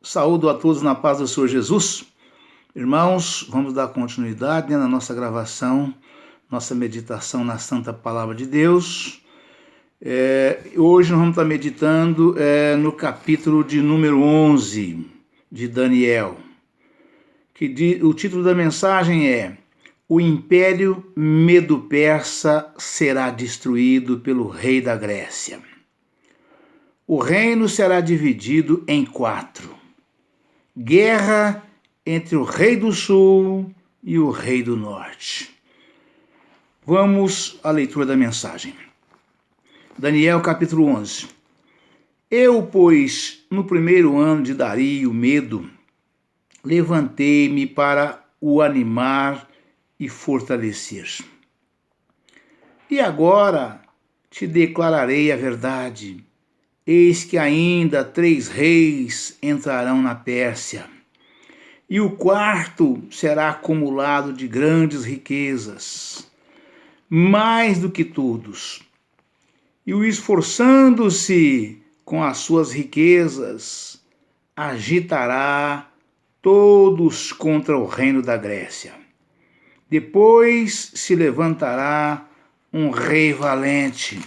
Saúdo a todos na paz do Senhor Jesus. Irmãos, vamos dar continuidade na nossa gravação, nossa meditação na Santa Palavra de Deus. Hoje nós vamos estar meditando no capítulo de número 11 de Daniel. O título da mensagem é: O Império Medo-Persa será destruído pelo rei da Grécia. O reino será dividido em 4. Guerra entre o rei do sul e o rei do norte. Vamos à leitura da mensagem. Daniel capítulo 11. Eu, pois, no primeiro ano de Dario, Medo, levantei-me para o animar e fortalecer. E agora te declararei a verdade. Eis que ainda 3 reis entrarão na Pérsia, e o 4º será acumulado de grandes riquezas, mais do que todos. E o esforçando-se com as suas riquezas, agitará todos contra o reino da Grécia. Depois se levantará um rei valente,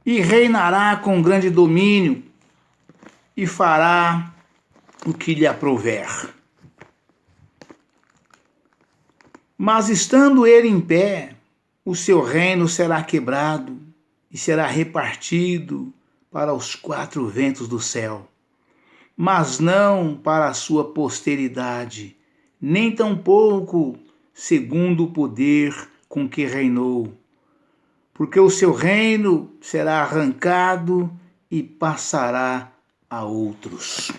e reinará com grande domínio, e fará o que lhe aprouver. Mas estando ele em pé, o seu reino será quebrado, e será repartido para os 4 ventos do céu, mas não para a sua posteridade, nem tampouco segundo o poder com que reinou, porque o seu reino será arrancado e passará a outros.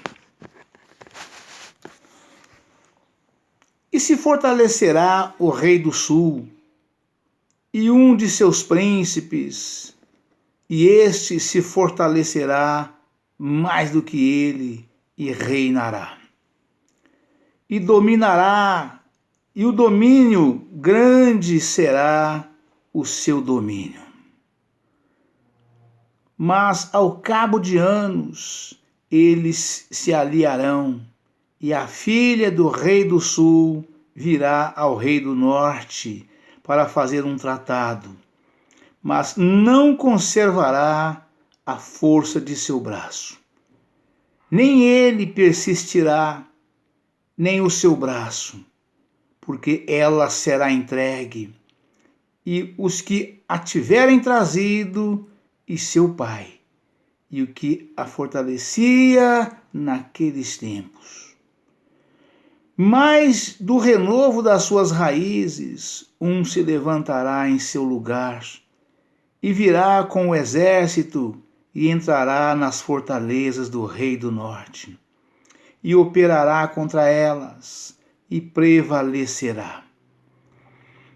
E se fortalecerá o rei do sul e um de seus príncipes, e este se fortalecerá mais do que ele e reinará. E dominará, e o domínio grande será o seu domínio. Mas ao cabo de anos eles se aliarão, e a filha do rei do sul virá ao rei do norte para fazer um tratado, mas não conservará a força de seu braço. Nem ele persistirá, nem o seu braço, porque ela será entregue, e os que a tiverem trazido, e seu pai, e o que a fortalecia naqueles tempos. Mas do renovo das suas raízes, um se levantará em seu lugar, e virá com o exército, e entrará nas fortalezas do rei do norte, e operará contra elas, e prevalecerá.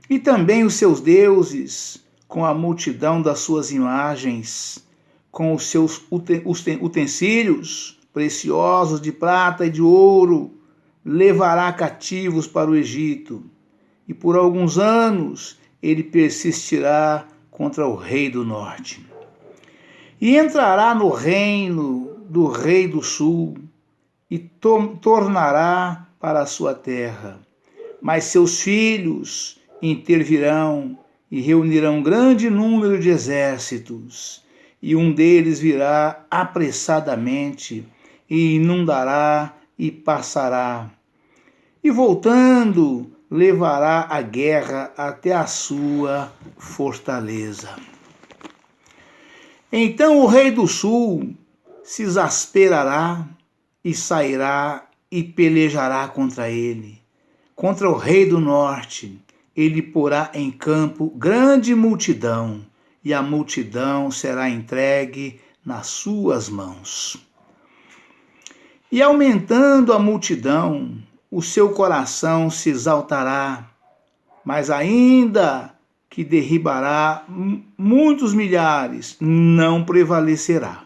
E também os seus deuses, com a multidão das suas imagens, com os seus utensílios preciosos de prata e de ouro, levará cativos para o Egito, e por alguns anos ele persistirá contra o rei do norte. E entrará no reino do rei do sul, e tornará para a sua terra. Mas seus filhos intervirão e reunirão grande número de exércitos, e um deles virá apressadamente e inundará e passará, e voltando levará a guerra até a sua fortaleza. Então o rei do sul se exasperará e sairá e pelejará contra ele. Contra o rei do norte, ele porá em campo grande multidão, e a multidão será entregue nas suas mãos. E aumentando a multidão, o seu coração se exaltará, mas ainda que derribará muitos milhares, não prevalecerá.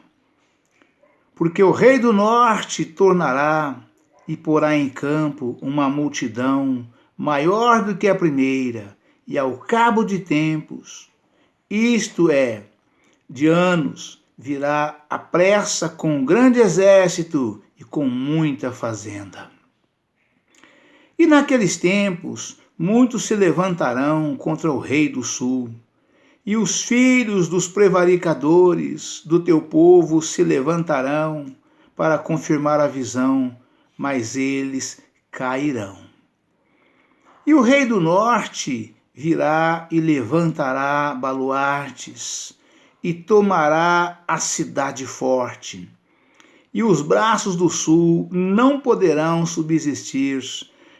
Porque o rei do norte tornará e porá em campo uma multidão maior do que a primeira, e ao cabo de tempos, isto é, de anos, virá à pressa com um grande exército e com muita fazenda. E naqueles tempos, muitos se levantarão contra o rei do sul, e os filhos dos prevaricadores do teu povo se levantarão para confirmar a visão, mas eles cairão. E o rei do norte virá e levantará baluartes, e tomará a cidade forte. E os braços do sul não poderão subsistir,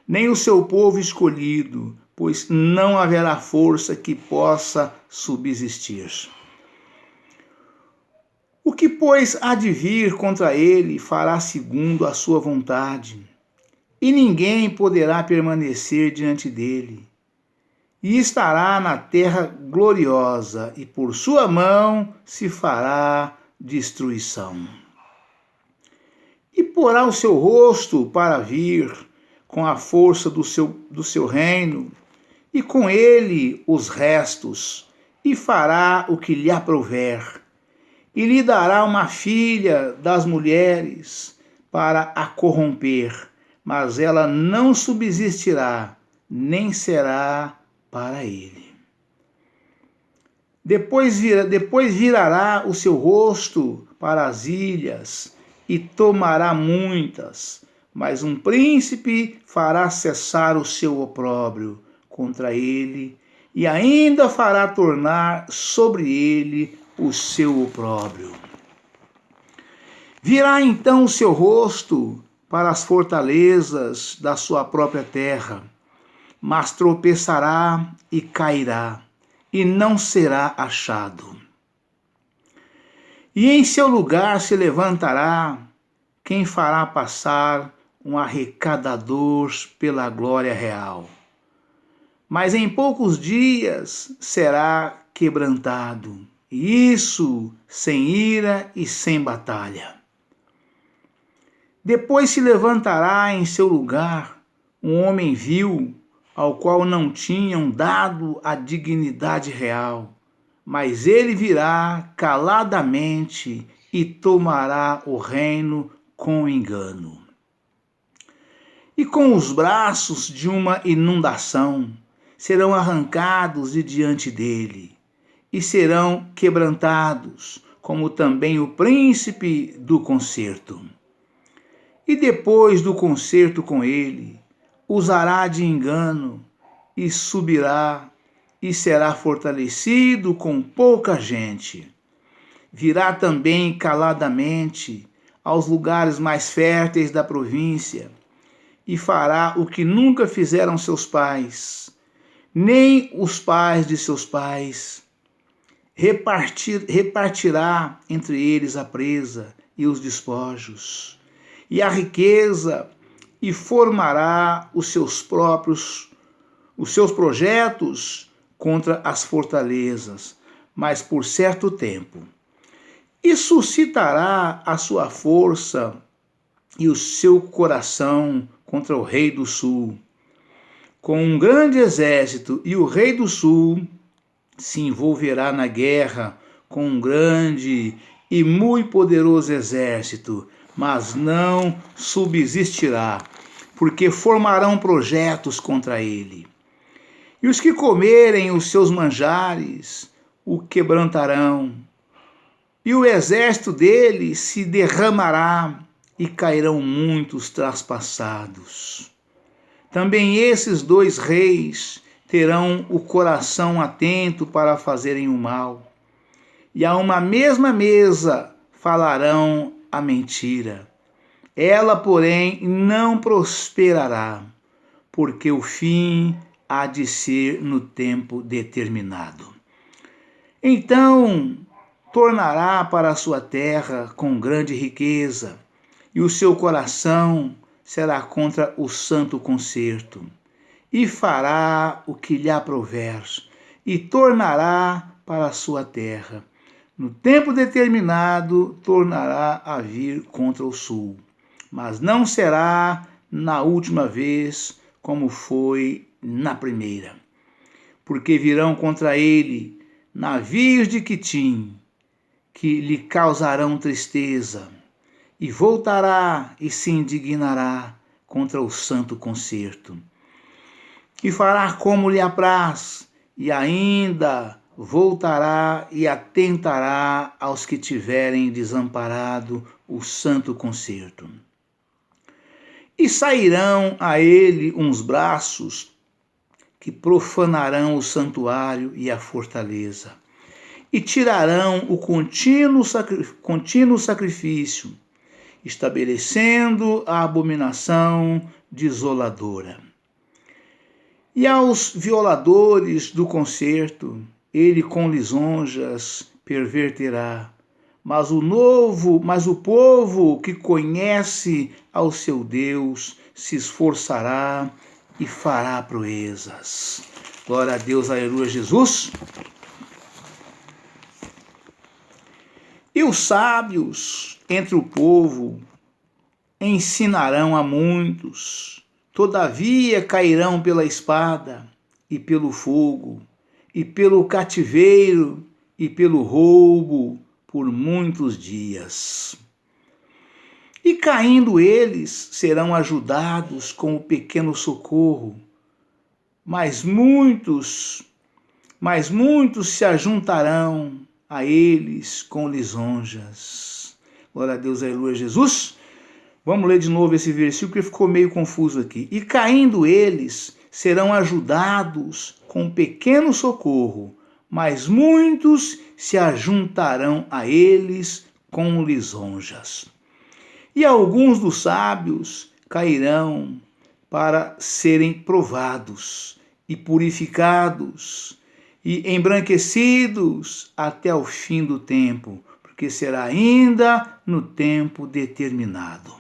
nem o seu povo escolhido, pois não haverá força que possa subsistir. O que, pois, há de vir contra ele fará segundo a sua vontade, e ninguém poderá permanecer diante dele. E estará na terra gloriosa, e por sua mão se fará destruição. E porá o seu rosto para vir com a força do seu reino, e com ele os restos, e fará o que lhe aprouver, e lhe dará uma filha das mulheres para a corromper, mas ela não subsistirá, nem será para ele. Depois virará o seu rosto para as ilhas e tomará muitas, mas um príncipe fará cessar o seu opróbrio contra ele e ainda fará tornar sobre ele o seu opróbrio. Virá então o seu rosto para as fortalezas da sua própria terra, mas tropeçará e cairá, e não será achado. E em seu lugar se levantará quem fará passar um arrecadador pela glória real. Mas em poucos dias será quebrantado, e isso sem ira e sem batalha. Depois se levantará em seu lugar um homem vil, ao qual não tinham dado a dignidade real, mas ele virá caladamente e tomará o reino com engano. E com os braços de uma inundação serão arrancados de diante dele, e serão quebrantados, como também o príncipe do concerto. E depois do concerto com ele, usará de engano, e subirá, e será fortalecido com pouca gente. Virá também caladamente aos lugares mais férteis da província, e fará o que nunca fizeram seus pais, nem os pais de seus pais. Repartirá entre eles a presa e os despojos, e a riqueza, e formará os seus projetos contra as fortalezas, mas por certo tempo. E suscitará a sua força e o seu coração contra o rei do sul, com um grande exército, e o rei do sul se envolverá na guerra com um grande e muito poderoso exército, mas não subsistirá, porque formarão projetos contra ele. E os que comerem os seus manjares o quebrantarão, e o exército dele se derramará, e cairão muitos traspassados. Também esses dois reis terão o coração atento para fazerem o mal, e a uma mesma mesa falarão a mentira. Ela, porém, não prosperará, porque o fim há de ser no tempo determinado. Então tornará para a sua terra com grande riqueza, e o seu coração será contra o santo concerto, e fará o que lhe aprouver, e tornará para a sua terra. No tempo determinado tornará a vir contra o sul, mas não será na última vez como foi na primeira. Porque virão contra ele navios de Quitim, que lhe causarão tristeza, e voltará e se indignará contra o santo concerto. E fará como lhe apraz, e ainda voltará e atentará aos que tiverem desamparado o santo concerto. E sairão a ele uns braços que profanarão o santuário e a fortaleza, e tirarão o contínuo sacrifício, estabelecendo a abominação desoladora. E aos violadores do concerto, ele com lisonjas perverterá, mas o povo que conhece ao seu Deus se esforçará e fará proezas. Glória a Deus, aleluia, Jesus. E os sábios entre o povo ensinarão a muitos, todavia cairão pela espada e pelo fogo, e pelo cativeiro e pelo roubo por muitos dias. E caindo eles, serão ajudados com o pequeno socorro, mas muitos se ajuntarão a eles com lisonjas. Glória a Deus, aleluia, Jesus. Vamos ler de novo esse versículo que ficou meio confuso aqui. E caindo eles, serão ajudados com pequeno socorro, mas muitos se ajuntarão a eles com lisonjas. E alguns dos sábios cairão para serem provados e purificados e embranquecidos até o fim do tempo, porque será ainda no tempo determinado.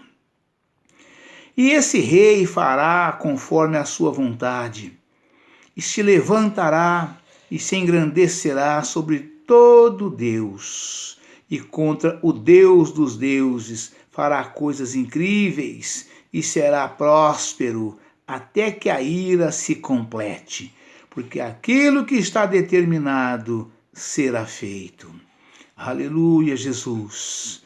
E esse rei fará conforme a sua vontade, e se levantará e se engrandecerá sobre todo Deus, e contra o Deus dos deuses fará coisas incríveis, e será próspero até que a ira se complete, porque aquilo que está determinado será feito. Aleluia, Jesus.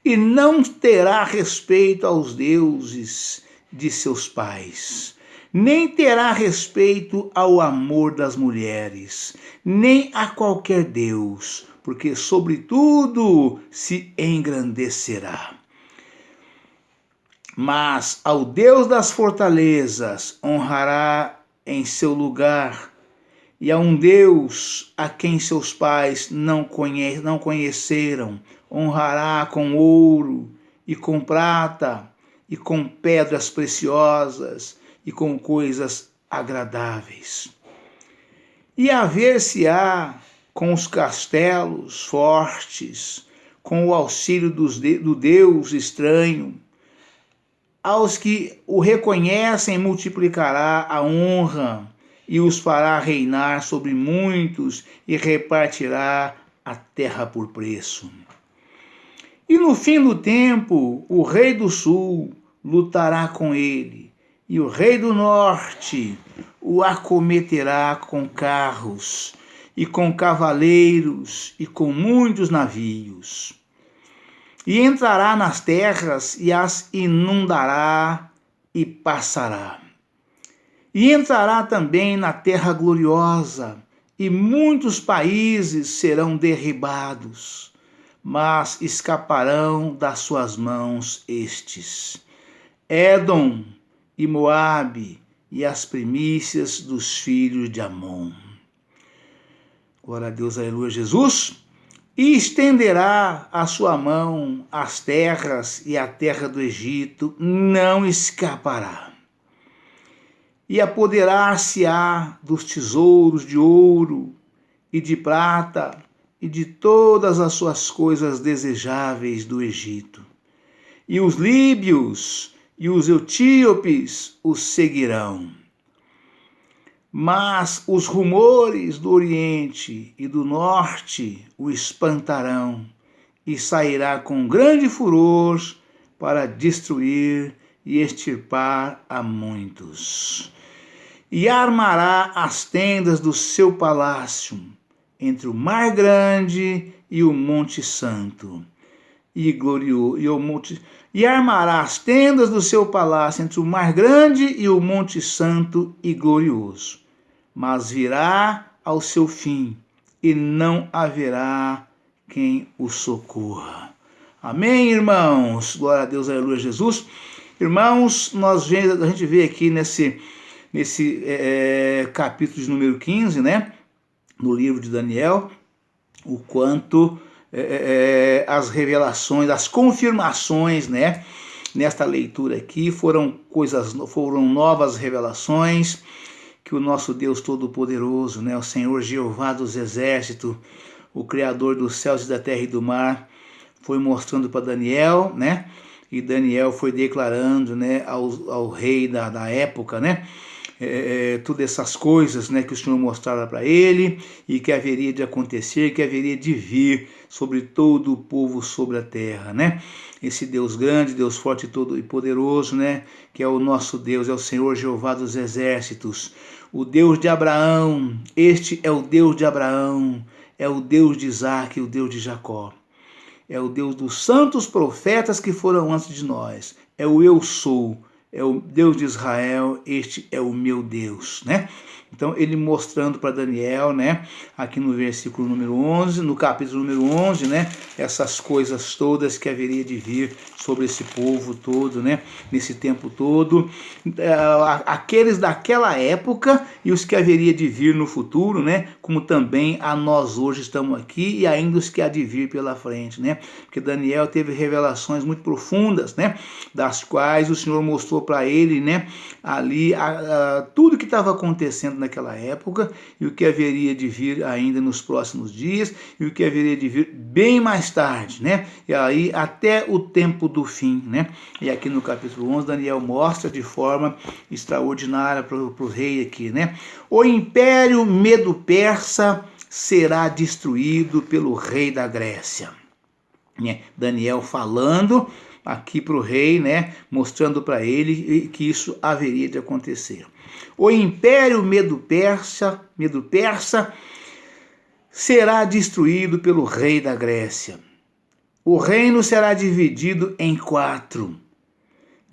E não terá respeito aos deuses de seus pais, nem terá respeito ao amor das mulheres, nem a qualquer Deus, porque sobre tudo se engrandecerá. Mas ao Deus das fortalezas honrará em seu lugar, e a um Deus a quem seus pais não conheceram, honrará com ouro e com prata e com pedras preciosas e com coisas agradáveis. E haver-se-á com os castelos fortes, com o auxílio do Deus estranho. Aos que o reconhecem multiplicará a honra e os fará reinar sobre muitos e repartirá a terra por preço. E no fim do tempo, o rei do sul lutará com ele, e o rei do norte o acometerá com carros, e com cavaleiros, e com muitos navios. E entrará nas terras, e as inundará, e passará. E entrará também na terra gloriosa, e muitos países serão derribados, mas escaparão das suas mãos estes: Édom e Moabe, e as primícias dos filhos de Amon. Glória a Deus, aleluia, Jesus. E estenderá a sua mão às terras, e a terra do Egito não escapará. E apoderar-se-á dos tesouros de ouro e de prata e de todas as suas coisas desejáveis do Egito. E os líbios e os etíopes os seguirão. Mas os rumores do Oriente e do Norte o espantarão, e sairá com grande furor para destruir e extirpar a muitos. E armará as tendas do seu palácio, entre o mar grande e o monte santo e glorioso, e armará as tendas do seu palácio entre o mar grande e o monte santo e glorioso. Mas virá ao seu fim, e não haverá quem o socorra. Amém, irmãos? Glória a Deus, aleluia, Jesus. Irmãos, a gente vê aqui nesse capítulo de número 15, né, no livro de Daniel, o quanto as revelações, as confirmações, né, nesta leitura aqui foram novas revelações que o nosso Deus Todo-Poderoso, né, o Senhor Jeová dos Exércitos, o Criador dos céus e da terra e do mar, foi mostrando para Daniel, né? E Daniel foi declarando, né, ao rei da época, né? Todas essas coisas, né, que o Senhor mostrava para ele e que haveria de acontecer, que haveria de vir sobre todo o povo sobre a terra, né? Esse Deus grande, Deus forte e todo e poderoso, né, que é o nosso Deus, é o Senhor Jeová dos Exércitos, o Deus de Abraão. Este é o Deus de Abraão, é o Deus de Isaac, o Deus de Jacó. É o Deus dos santos profetas que foram antes de nós. É o eu sou, é o Deus de Israel, este é o meu Deus, né? Então ele mostrando para Daniel, né, aqui no versículo número 11, no capítulo número 11, né, essas coisas todas que haveria de vir sobre esse povo todo, né, nesse tempo todo, aqueles daquela época e os que haveria de vir no futuro, né, como também a nós hoje estamos aqui e ainda os que há de vir pela frente, né, porque Daniel teve revelações muito profundas, né, das quais o Senhor mostrou para ele, né, ali tudo que estava acontecendo naquela época e o que haveria de vir ainda nos próximos dias e o que haveria de vir bem mais tarde, né? E aí até o tempo do fim, né? E aqui no capítulo 11 Daniel mostra de forma extraordinária para o rei aqui, né? O império medo-persa será destruído pelo rei da Grécia. Daniel falando aqui para o rei, né, mostrando para ele que isso haveria de acontecer. O império medo-persa será destruído pelo rei da Grécia. O reino será dividido em 4.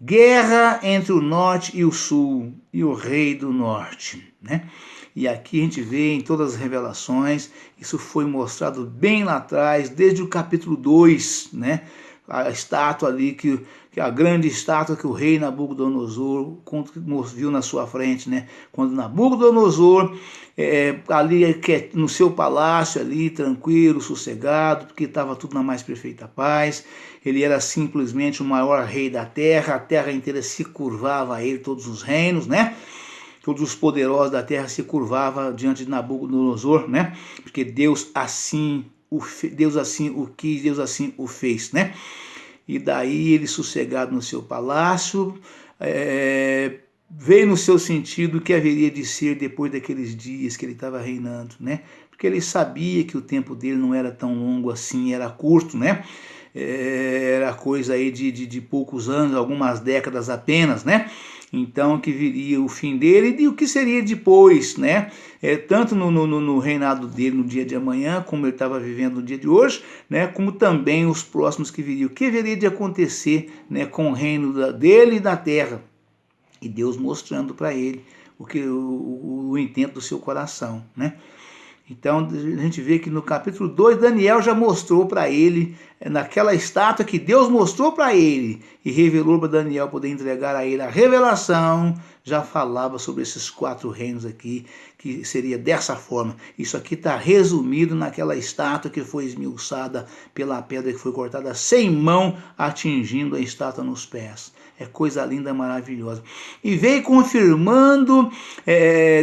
Guerra entre o norte e o sul e o rei do norte, né? E aqui a gente vê em todas as revelações, isso foi mostrado bem lá atrás, desde o capítulo 2, né? A estátua ali, que a grande estátua que o rei Nabucodonosor viu na sua frente, né? Quando Nabucodonosor, ali no seu palácio, ali tranquilo, sossegado, porque estava tudo na mais perfeita paz, ele era simplesmente o maior rei da terra, a terra inteira se curvava a ele, todos os reinos, né? Todos os poderosos da terra se curvavam diante de Nabucodonosor, né? Porque Deus assim o quis, Deus assim o fez, né? E daí ele, sossegado no seu palácio, veio no seu sentido que haveria de ser depois daqueles dias que ele estava reinando, né? Porque ele sabia que o tempo dele não era tão longo assim, era curto, né? Era coisa aí de poucos anos, algumas décadas apenas, né? Então que viria o fim dele e o que seria depois, né? Tanto no reinado dele no dia de amanhã, como ele estava vivendo no dia de hoje, né? Como também os próximos que viriam. O que haveria de acontecer, né, com o reino dele e da terra? E Deus mostrando para ele o intento do seu coração, né? Então a gente vê que no capítulo 2 Daniel já mostrou para ele, naquela estátua que Deus mostrou para ele e revelou para Daniel poder entregar a ele a revelação, já falava sobre esses 4 reinos aqui, que seria dessa forma. Isso aqui está resumido naquela estátua que foi esmiuçada pela pedra que foi cortada sem mão, atingindo a estátua nos pés. É coisa linda, maravilhosa. E veio confirmando,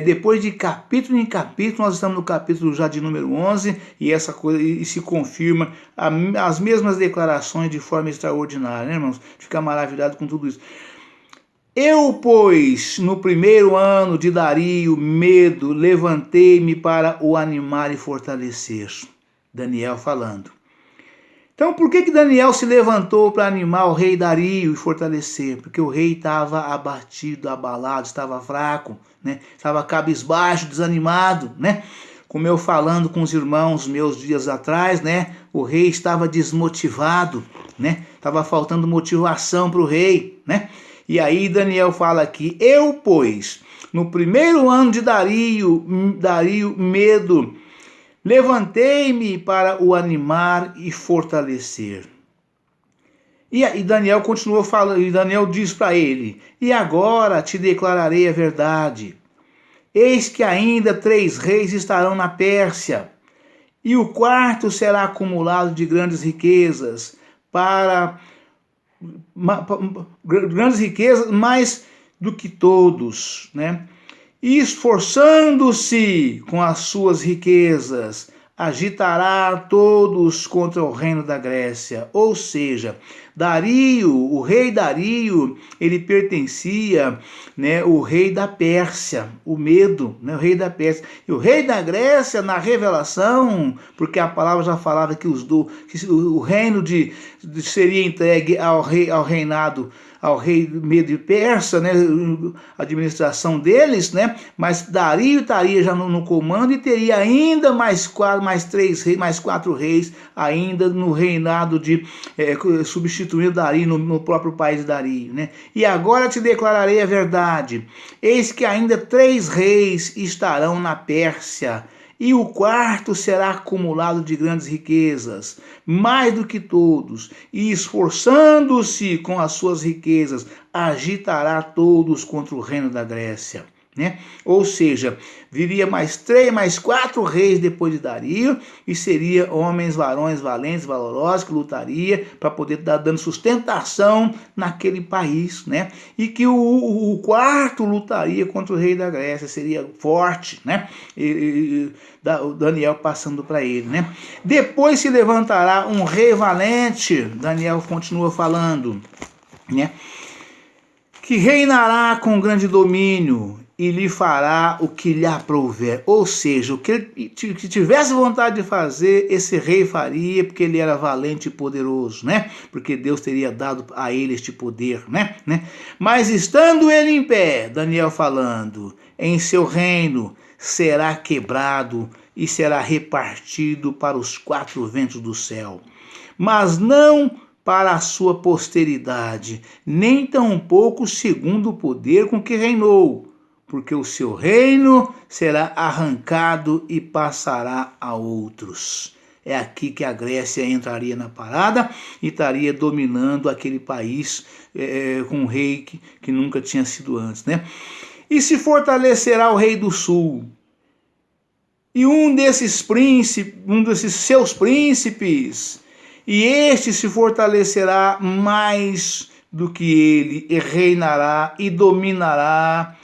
depois de capítulo em capítulo, nós estamos no capítulo já de número 11, e essa coisa e se confirma as mesmas declarações de forma extraordinária, né, irmãos? Fica maravilhado com tudo isso. Eu, pois, no primeiro ano de Dario, Medo, levantei-me para o animar e fortalecer. Daniel falando. Então, por que Daniel se levantou para animar o rei Dario e fortalecer? Porque o rei estava abatido, abalado, estava fraco, né? Estava cabisbaixo, desanimado, né? como eu falando com os irmãos meus dias atrás, né? O rei estava desmotivado, né? Estava faltando motivação para o rei, né? E aí Daniel fala aqui: eu, pois, no primeiro ano de Dario Medo, levantei-me para o animar e fortalecer. E Daniel continua falando, e Daniel diz para ele: e agora te declararei a verdade. Eis que ainda 3 reis estarão na Pérsia, e o quarto será acumulado de grandes riquezas, grandes riquezas mais do que todos, né? E esforçando-se com as suas riquezas, agitará todos contra o reino da Grécia. Ou seja, Dario, o rei Dario, ele pertencia, né, o rei da Pérsia, o Medo, né, o rei da Pérsia. E o rei da Grécia, na Revelação, porque a palavra já falava que o reino seria entregue ao rei Medo e Persa, né, a administração deles, né, mas Dario estaria já no comando e teria ainda mais 4 reis ainda no reinado substituindo Dario no próprio país de Dario, né. E agora te declararei a verdade, eis que ainda 3 reis estarão na Pérsia, e o quarto será acumulado de grandes riquezas, mais do que todos, e esforçando-se com as suas riquezas, agitará todos contra o reino da Grécia. Né? Ou seja, viria mais 4 reis depois de Dario, e seria homens, varões, valentes, valorosos, que lutaria para poder estar dando sustentação naquele país, né? E que o quarto lutaria contra o rei da Grécia, seria forte, né? O Daniel passando para ele, né? Depois se levantará um rei valente, Daniel continua falando, né? Que reinará com grande domínio e lhe fará o que lhe aprouver. Ou seja, o que ele tivesse vontade de fazer, esse rei faria, porque ele era valente e poderoso, né? Porque Deus teria dado a ele este poder, né? Mas estando ele em pé, Daniel falando, em seu reino será quebrado e será repartido para os 4 ventos do céu. Mas não para a sua posteridade, nem tampouco segundo o poder com que reinou, porque o seu reino será arrancado e passará a outros. É aqui que a Grécia entraria na parada e estaria dominando aquele país com um rei que nunca tinha sido antes, né? E se fortalecerá o rei do sul, e um desses seus príncipes, e este se fortalecerá mais do que ele, e reinará e dominará,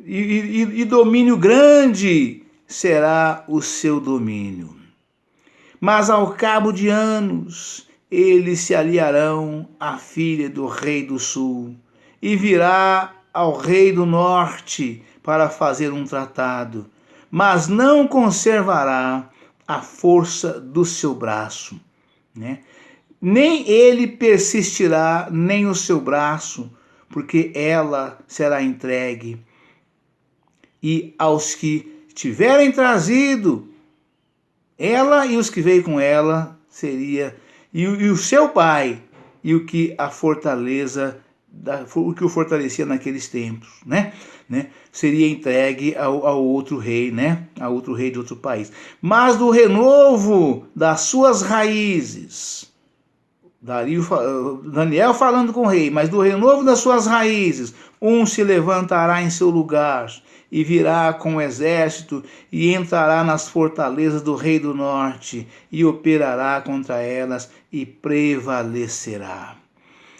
e domínio grande será o seu domínio. Mas ao cabo de anos, eles se aliarão à filha do rei do sul, e virá ao rei do norte para fazer um tratado, mas não conservará a força do seu braço, né? Nem ele persistirá, nem o seu braço, porque ela será entregue. E aos que tiverem trazido, ela e os que veio com ela, seria, e o seu pai, e o que a fortaleza, o que o fortalecia naqueles tempos, né? Seria entregue ao outro rei, né? A outro rei de outro país. Mas do renovo das suas raízes, Daniel falando com o rei, mas do renovo das suas raízes, um se levantará em seu lugar, e virá com o exército, e entrará nas fortalezas do rei do norte, e operará contra elas, e prevalecerá.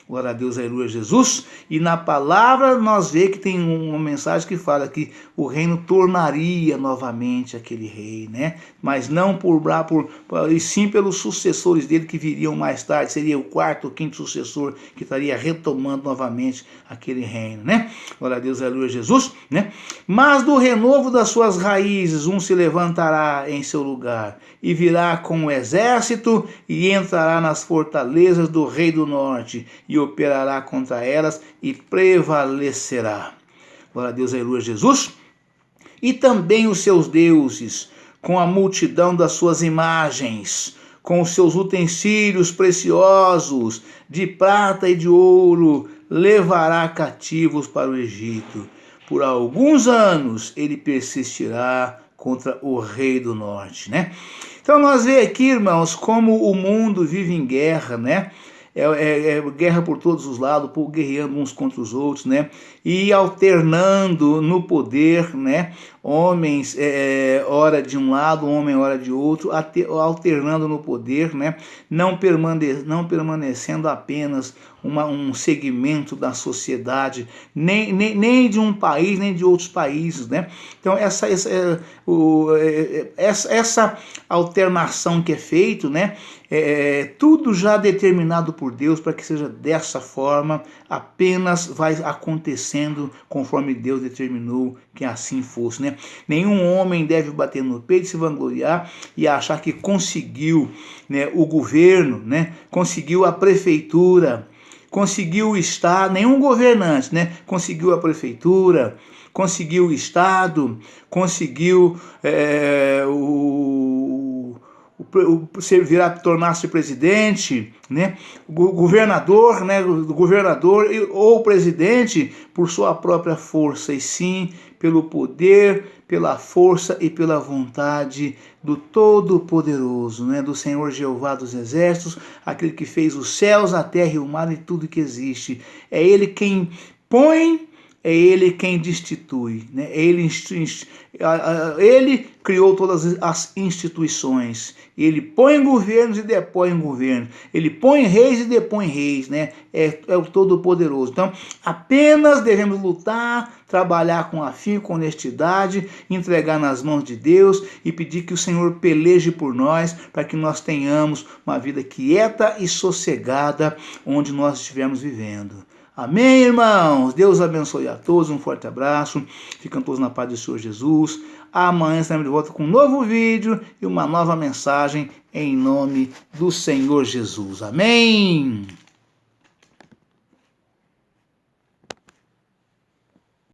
Glória a Deus, aleluia, Jesus. E na palavra nós vemos que tem uma mensagem que fala que o reino tornaria novamente aquele rei, né? Mas não e sim pelos sucessores dele que viriam mais tarde. Seria o 4º ou 5º sucessor que estaria retomando novamente aquele reino, né? Glória a Deus, aleluia, Jesus, né? Mas do renovo das suas raízes um se levantará em seu lugar, e virá com o exército, e entrará nas fortalezas do rei do norte, e operará contra elas, e prevalecerá. Glória a Deus, aleluia, Jesus. E também os seus deuses com a multidão das suas imagens, com os seus utensílios preciosos, de prata e de ouro, levará cativos para o Egito. Por alguns anos ele persistirá contra o rei do norte, né? Então nós vemos aqui, irmãos, como o mundo vive em guerra, né? É guerra por todos os lados, o povo guerreando uns contra os outros, né? E alternando no poder, né? Homens, hora de um lado, homem hora de outro, alternando no poder, né? Não permanecendo apenas um segmento da sociedade, nem de um país, nem de outros países, né? Então essa alternação que é feita, né? Tudo já determinado por Deus para que seja dessa forma, apenas vai acontecendo conforme Deus determinou que assim fosse, né? Nenhum homem deve bater no peito, se vangloriar e achar que conseguiu, né, o governo, né? Conseguiu a prefeitura, conseguiu o Estado, nenhum governante, né? Conseguiu a prefeitura, conseguiu o Estado, conseguiu tornar-se presidente, né? O governador, né? O governador ou o presidente por sua própria força, e sim pelo poder, pela força e pela vontade do Todo-Poderoso, né? Do Senhor Jeová dos Exércitos, aquele que fez os céus, a terra e o mar e tudo que existe. É Ele quem põe, é Ele quem destitui, né? Ele criou todas as instituições. Ele põe governos e depõe governos. Ele põe reis e depõe reis, né? É o Todo-Poderoso. Então, apenas devemos lutar, trabalhar com afinco, com honestidade, entregar nas mãos de Deus e pedir que o Senhor peleje por nós, para que nós tenhamos uma vida quieta e sossegada onde nós estivermos vivendo. Amém, irmãos? Deus abençoe a todos, um forte abraço, ficam todos na paz do Senhor Jesus. Amanhã estaremos de volta com um novo vídeo e uma nova mensagem em nome do Senhor Jesus. Amém?